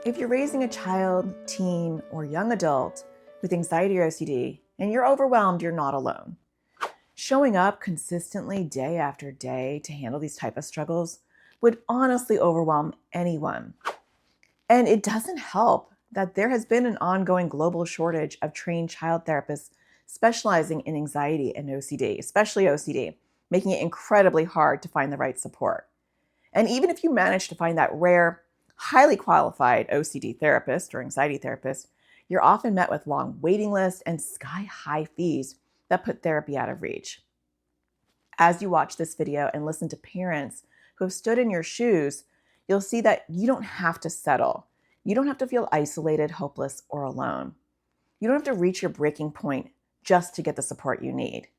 If you're raising a child, teen, or young adult with anxiety or OCD and you're overwhelmed, you're not alone. Showing up consistently day after day to handle these type of struggles would honestly overwhelm anyone. And it doesn't help that there has been an ongoing global shortage of trained child therapists specializing in anxiety and OCD, especially OCD, making it incredibly hard to find the right support. And even if you manage to find that rare, highly qualified OCD therapist or anxiety therapist, you're often met with long waiting lists and sky-high fees that put therapy out of reach. As you watch this video and listen to parents who have stood in your shoes, you'll see that you don't have to settle. You don't have to feel isolated, hopeless, or alone. You don't have to reach your breaking point just to get the support you need.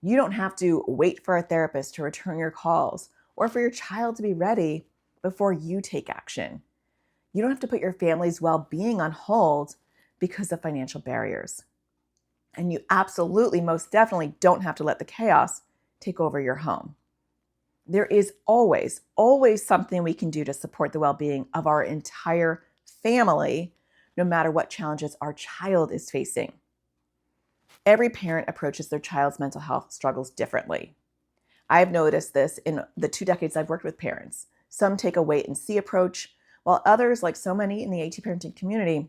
You don't have to wait for a therapist to return your calls or for your child to be ready before you take action. You don't have to put your family's well-being on hold because of financial barriers. And you absolutely, most definitely don't have to let the chaos take over your home. There is always something we can do to support the well-being of our entire family, no matter what challenges our child is facing. Every parent approaches their child's mental health struggles differently. I've noticed this in the 2 decades I've worked with parents. Some take a wait and see approach, while others, like so many in the AT parenting community,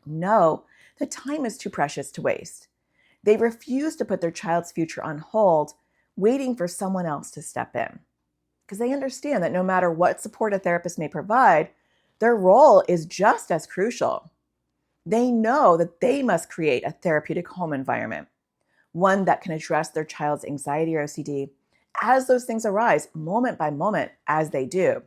know that time is too precious to waste. They refuse to put their child's future on hold, waiting for someone else to step in. Because they understand that no matter what support a therapist may provide, their role is just as crucial. They know that they must create a therapeutic home environment, one that can address their child's anxiety or OCD as those things arise, moment by moment, as they do.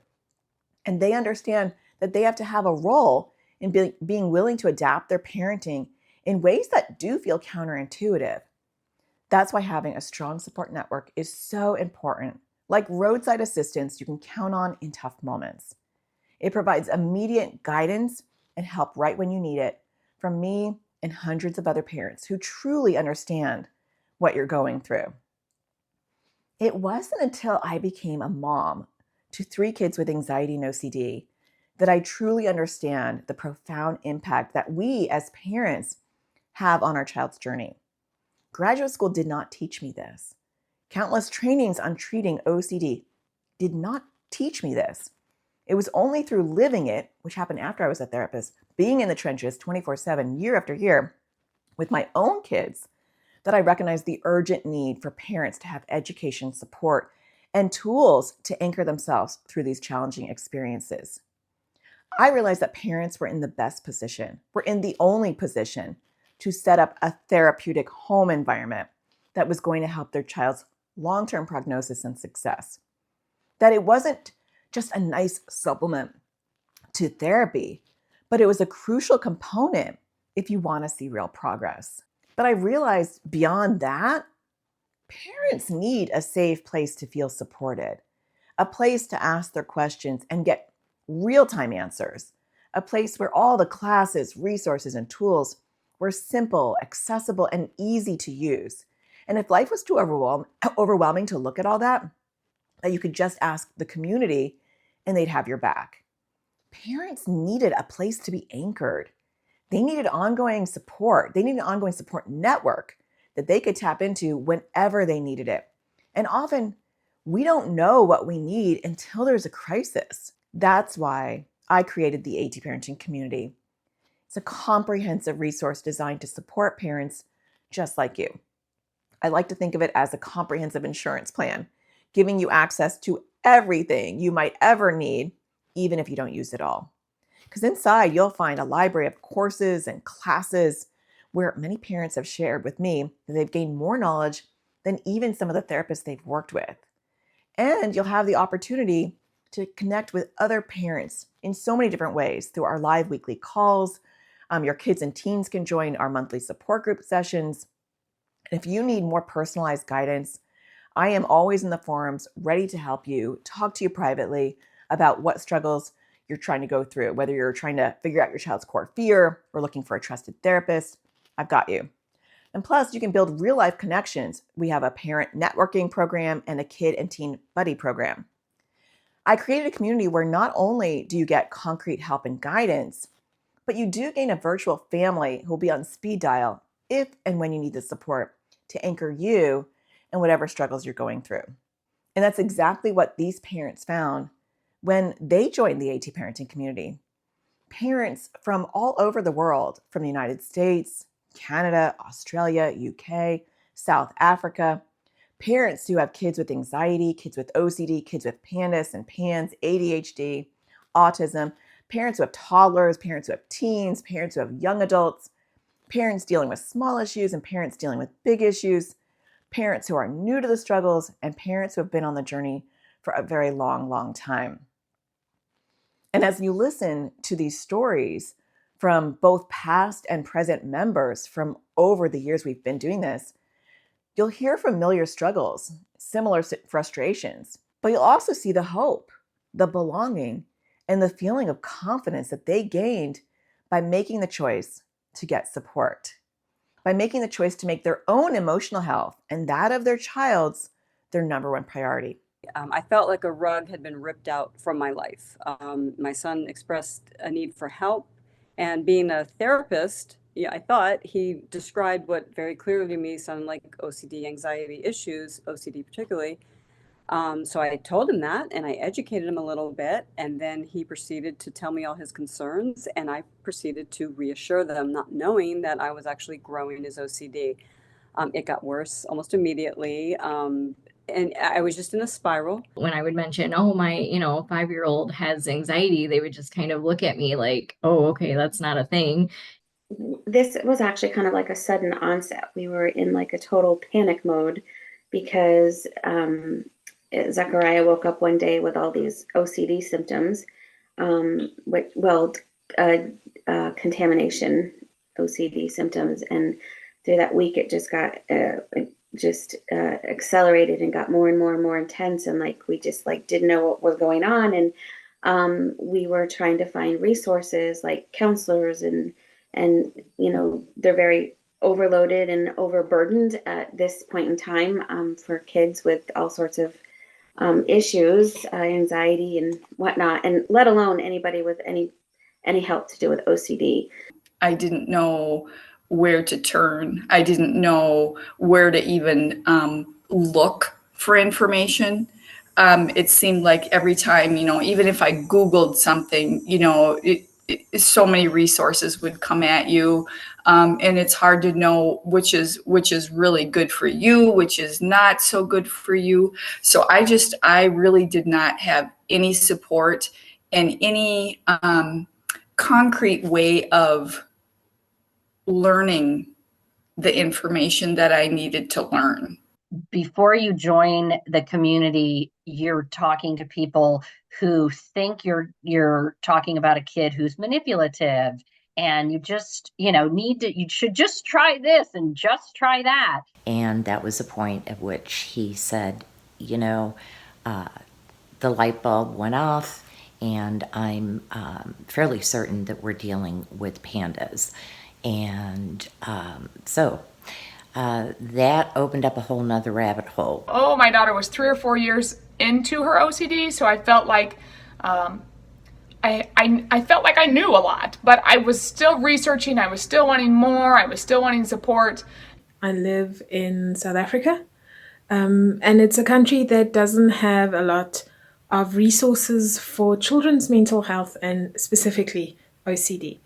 And they understand that they have to have a role in being willing to adapt their parenting in ways that do feel counterintuitive. That's why having a strong support network is so important, like roadside assistance you can count on in tough moments. It provides immediate guidance and help right when you need it from me and hundreds of other parents who truly understand what you're going through. It wasn't until I became a mom to 3 kids with anxiety and OCD that I truly understand the profound impact that we as parents have on our child's journey. Graduate school did not teach me this. Countless trainings on treating OCD did not teach me this. It was only through living it, which happened after I was a therapist, being in the trenches 24/7, year after year, with my own kids, that I recognized the urgent need for parents to have education, support, and tools to anchor themselves through these challenging experiences. I realized that parents were in the best position, were in the only position to set up a therapeutic home environment that was going to help their child's long-term prognosis and success. That it wasn't just a nice supplement to therapy, but it was a crucial component if you want to see real progress. But I realized beyond that, parents need a safe place to feel supported, a place to ask their questions and get real-time answers, a place where all the classes, resources, and tools were simple, accessible, and easy to use. And if life was too overwhelming to look at all that you could just ask the community and they'd have your back. Parents needed a place to be anchored. They needed ongoing support. They needed an ongoing support network that they could tap into whenever they needed it. And often, we don't know what we need until there's a crisis. That's why I created the AT Parenting Community. It's a comprehensive resource designed to support parents just like you. I like to think of it as a comprehensive insurance plan, giving you access to everything you might ever need, even if you don't use it all. Because inside, you'll find a library of courses and classes where many parents have shared with me that they've gained more knowledge than even some of the therapists they've worked with. And you'll have the opportunity to connect with other parents in so many different ways through our live weekly calls. Your kids and teens can join our monthly support group sessions. And if you need more personalized guidance, I am always in the forums ready to help you, talk to you privately about what struggles you're trying to go through, whether you're trying to figure out your child's core fear or looking for a trusted therapist. I've got you. And plus, you can build real life connections. We have a parent networking program and a kid and teen buddy program. I created a community where not only do you get concrete help and guidance, but you do gain a virtual family who will be on speed dial if and when you need the support to anchor you in whatever struggles you're going through. And that's exactly what these parents found when they joined the AT parenting community. Parents from all over the world, from the United States, Canada, Australia, UK, South Africa, parents who have kids with anxiety, kids with OCD, kids with PANDAS and PANS, ADHD, autism, parents who have toddlers, parents who have teens, parents who have young adults, parents dealing with small issues and parents dealing with big issues, parents who are new to the struggles, and parents who have been on the journey for a very long, long time. And as you listen to these stories from both past and present members from over the years we've been doing this, you'll hear familiar struggles, similar frustrations, but you'll also see the hope, the belonging, and the feeling of confidence that they gained by making the choice to get support, by making the choice to make their own emotional health and that of their child's their number one priority. I felt like a rug had been ripped out from my life. My son expressed a need for help, and being a therapist, yeah, I thought he described what very clearly to me sounded like OCD anxiety issues, OCD particularly. So I told him that, and I educated him a little bit, and then he proceeded to tell me all his concerns, and I proceeded to reassure them, not knowing that I was actually growing his OCD. It got worse almost immediately. And I was just in a spiral. When I would mention, oh, my, 5-year-old has anxiety, they would just kind of look at me like, oh, okay, that's not a thing. This was actually kind of like a sudden onset. We were in like a total panic mode because Zachariah woke up one day with all these OCD symptoms, contamination OCD symptoms, and through that week it just got accelerated and got more and more and more intense, and like we just like didn't know what was going on, and we were trying to find resources like counselors, and they're very overloaded and overburdened at this point in time for kids with all sorts of issues, anxiety and whatnot, and let alone anybody with any help to do with OCD. I didn't know where to turn. I didn't know where to even look for information. It seemed like every time, even if I Googled something, so many resources would come at you. And it's hard to know which is really good for you, which is not so good for you. So I really did not have any support and any concrete way of learning the information that I needed to learn. Before you join the community, you're talking to people who think you're talking about a kid who's manipulative, and you just, you should just try this and just try that. And that was the point at which he said, the light bulb went off, and I'm fairly certain that we're dealing with pandas. And so that opened up a whole nother rabbit hole. Oh, my daughter was 3 or 4 years into her OCD, so I felt like I felt like I knew a lot, but I was still researching. I was still wanting more. I was still wanting support. I live in South Africa, and it's a country that doesn't have a lot of resources for children's mental health and specifically OCD.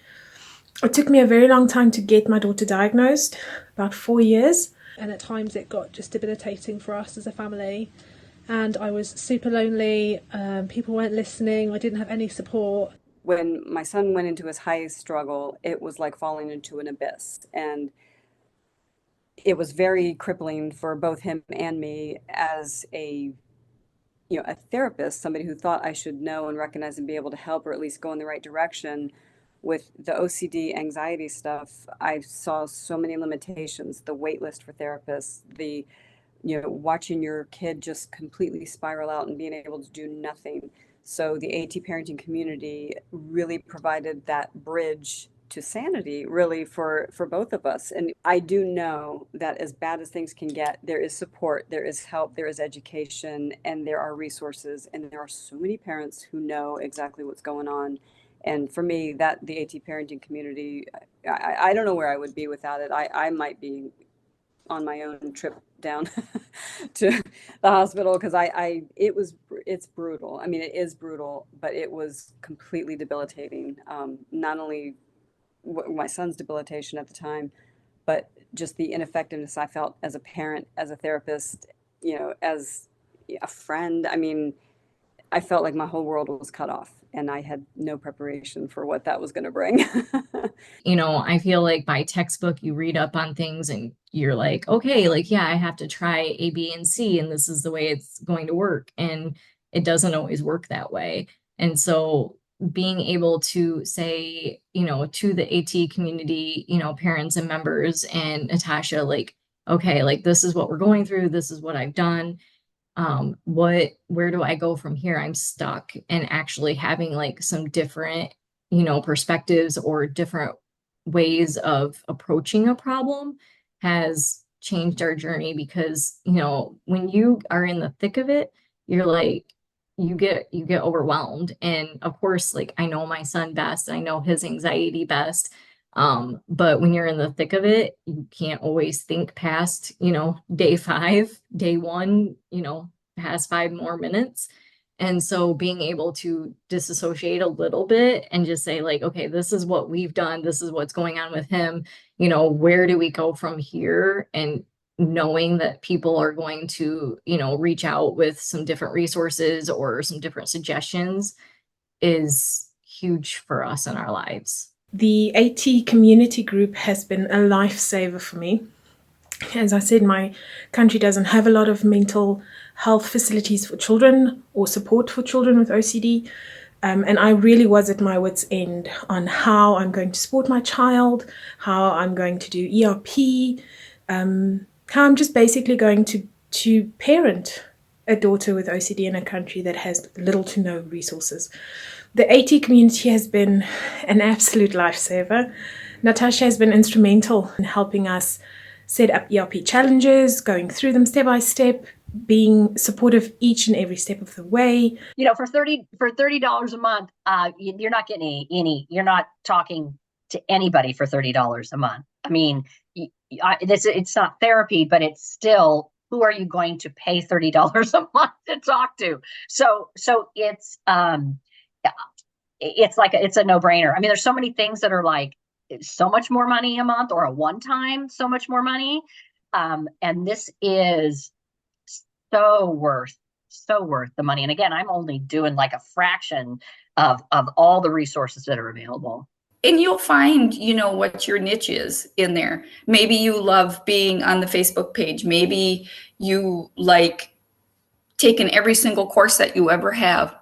It took me a very long time to get my daughter diagnosed, about 4 years. And at times it got just debilitating for us as a family. And I was super lonely. People weren't listening. I didn't have any support. When my son went into his highest struggle, it was like falling into an abyss. And it was very crippling for both him and me as a therapist, somebody who thought I should know and recognize and be able to help, or at least go in the right direction. With the OCD anxiety stuff, I saw so many limitations, the wait list for therapists, the, watching your kid just completely spiral out and being able to do nothing. So the AT parenting community really provided that bridge sanity, really, for both of us. And I do know that as bad as things can get, there is support, there is help, there is education, and there are resources, and there are so many parents who know exactly what's going on. And for me, that the AT parenting community, I don't know where I would be without it. I might be on my own trip down to the hospital, because it's brutal. I mean, it is brutal, but it was completely debilitating. Not only my son's debilitation at the time, but just the ineffectiveness I felt as a parent, as a therapist, as a friend. I mean, I felt like my whole world was cut off, and I had no preparation for what that was going to bring. I feel like by textbook, you read up on things and you're like, okay, like, yeah, I have to try A, B, and C, and this is the way it's going to work. And it doesn't always work that way. And so being able to say, to the AT community, parents and members and Natasha, like, okay, like, this is what we're going through. This is what I've done. Where do I go from here? I'm stuck. And actually having like some different, perspectives or different ways of approaching a problem has changed our journey, because, when you are in the thick of it, you're like, you get overwhelmed. And of course, like, I know my son best, I know his anxiety best. But when you're in the thick of it, you can't always think past, day 5, day 1, past 5 more minutes. And so being able to disassociate a little bit and just say, like, okay, this is what we've done. This is what's going on with him. Where do we go from here? And knowing that people are going to, reach out with some different resources or some different suggestions is huge for us in our lives. The AT community group has been a lifesaver for me. As I said, my country doesn't have a lot of mental health facilities for children or support for children with OCD. And I really was at my wit's end on how I'm going to support my child, how I'm going to do ERP, how I'm just basically going to parent a daughter with OCD in a country that has little to no resources. The AT community has been an absolute lifesaver. Natasha has been instrumental in helping us set up ERP challenges, going through them step by step, being supportive each and every step of the way. For $30 a month, you're not getting any. You're not talking to anybody for $30 a month. I mean, it's not therapy, but it's still, who are you going to pay $30 a month to talk to? So it's like it's a no-brainer. I mean, there's so many things that are like so much more money a month, or a one-time so much more money, and this is so worth the money. And again, I'm only doing like a fraction of all the resources that are available. And you'll find, what your niche is in there. Maybe you love being on the Facebook page. Maybe you like taking every single course that you ever have,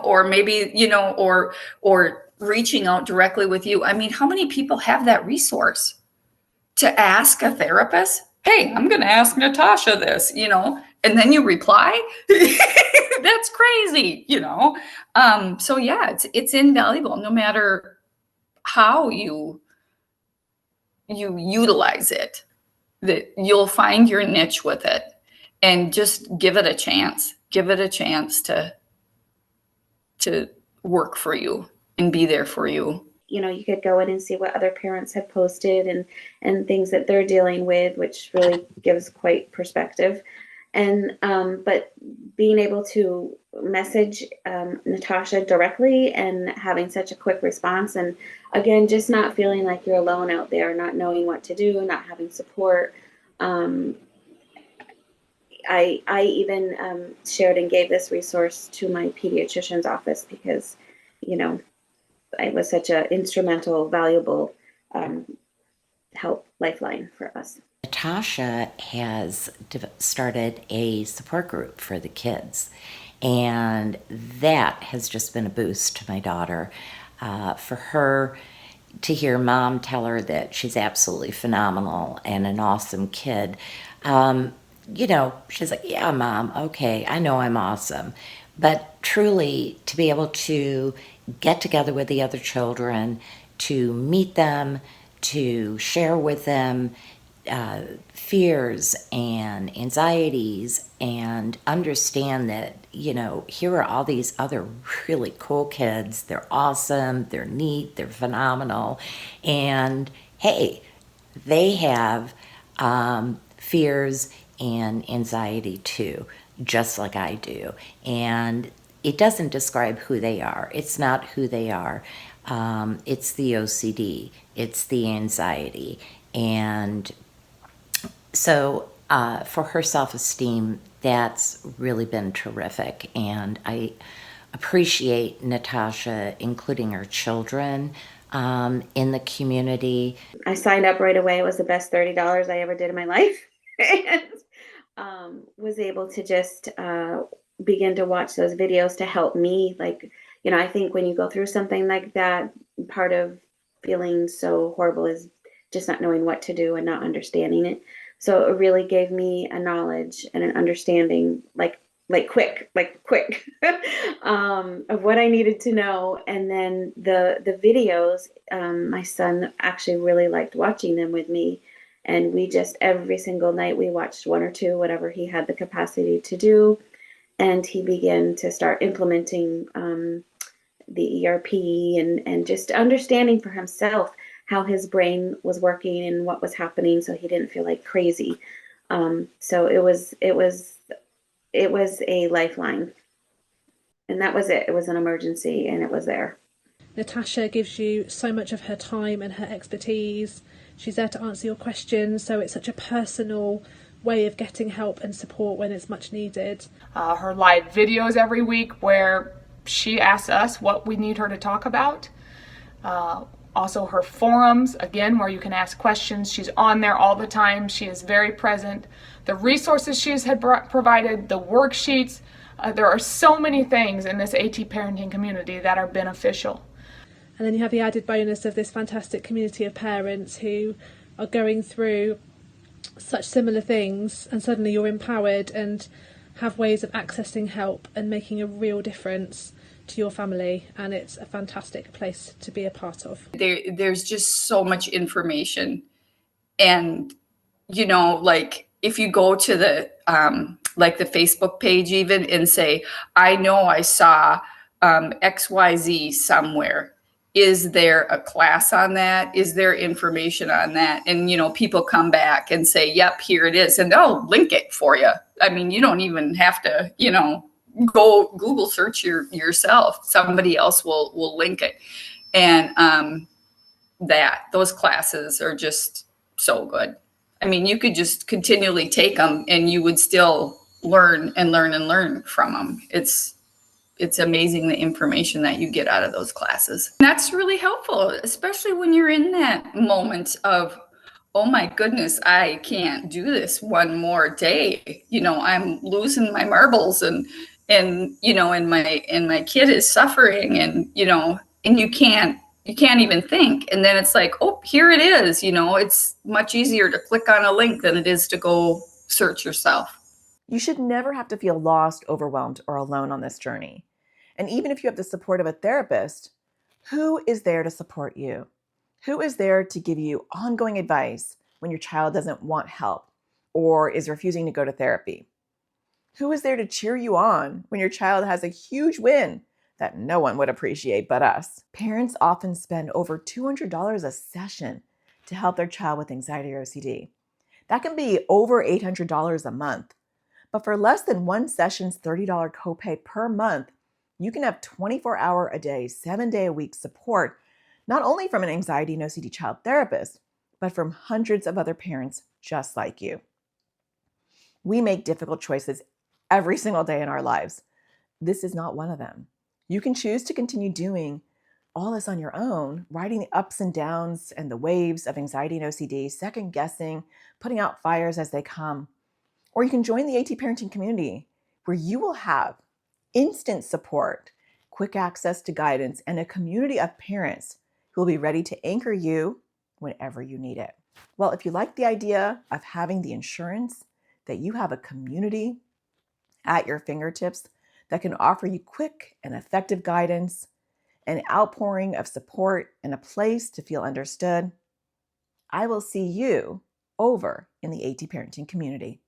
or maybe, or reaching out directly with you. I mean, how many people have that resource to ask a therapist? Hey, I'm going to ask Natasha this, and then you reply. That's crazy, So yeah, it's invaluable no matter how you utilize it, that you'll find your niche with it, and just give it a chance. Give it a chance to work for you and be there for you. You could go in and see what other parents have posted and things that they're dealing with, which really gives quite perspective. And but being able to message Natasha directly and having such a quick response, and again, just not feeling like you're alone out there, not knowing what to do, not having support. I even shared and gave this resource to my pediatrician's office, because it was such an instrumental, valuable help lifeline for us. Natasha has started a support group for the kids, and that has just been a boost to my daughter. For her to hear mom tell her that she's absolutely phenomenal and an awesome kid, she's like, yeah, mom, okay, I know I'm awesome. But truly, to be able to get together with the other children to meet them, to share with them fears and anxieties, and understand that, here are all these other really cool kids. They're awesome, they're neat, they're phenomenal. And hey, they have fears and anxiety too, just like I do. And it doesn't describe who they are. It's not who they are. It's the OCD, it's the anxiety. And so for her self-esteem, that's really been terrific. And I appreciate Natasha including her children in the community. I signed up right away. It was the best $30 I ever did in my life. And was able to just begin to watch those videos to help me. Like, I think when you go through something like that, part of feeling so horrible is just not knowing what to do and not understanding it. So it really gave me a knowledge and an understanding, like quick, of what I needed to know. And then the videos, my son actually really liked watching them with me. And we just, every single night, we watched one or two, whatever he had the capacity to do. And he began to start implementing the ERP and just understanding for himself how his brain was working and what was happening, so he didn't feel like crazy. So it was a lifeline, and that was it. It was an emergency, and it was there. Natasha gives you so much of her time and her expertise. She's there to answer your questions, so it's such a personal way of getting help and support when it's much needed. Her live videos every week where she asks us what we need her to talk about. Also her forums, again, where you can ask questions. She's on there all the time. She is very present. The resources she's provided, the worksheets, there are so many things in this AT parenting community that are beneficial. And then you have the added bonus of this fantastic community of parents who are going through such similar things, and suddenly you're empowered and have ways of accessing help and making a real difference to your family, and it's a fantastic place to be a part of. There's just so much information, and like if you go to the like the Facebook page even and say, I know I saw XYZ somewhere. Is there a class on that? Is there information on that? And, people come back and say, yep, here it is. And they'll link it for you. I mean, you don't even have to, go Google search yourself. Somebody else will link it. And those classes are just so good. I mean, you could just continually take them and you would still learn and learn and learn from them. It's amazing the information that you get out of those classes. That's really helpful, especially when you're in that moment of, oh my goodness, I can't do this one more day. I'm losing my marbles and my kid is suffering and you can't even think. And then it's like, oh, here it is. It's much easier to click on a link than it is to go search yourself. You should never have to feel lost, overwhelmed, or alone on this journey. And even if you have the support of a therapist, who is there to support you? Who is there to give you ongoing advice when your child doesn't want help or is refusing to go to therapy? Who is there to cheer you on when your child has a huge win that no one would appreciate but us? Parents often spend over $200 a session to help their child with anxiety or OCD. That can be over $800 a month. But for less than one session's $30 copay per month, you can have 24-hour-a-day, 7-day-a-week support, not only from an anxiety and OCD child therapist, but from hundreds of other parents just like you. We make difficult choices every single day in our lives. This is not one of them. You can choose to continue doing all this on your own, riding the ups and downs and the waves of anxiety and OCD, second guessing, putting out fires as they come. Or you can join the AT parenting community, where you will have instant support, quick access to guidance, and a community of parents who will be ready to anchor you whenever you need it. Well, if you like the idea of having the insurance that you have a community at your fingertips that can offer you quick and effective guidance, an outpouring of support and a place to feel understood, I will see you over in the AT Parenting community.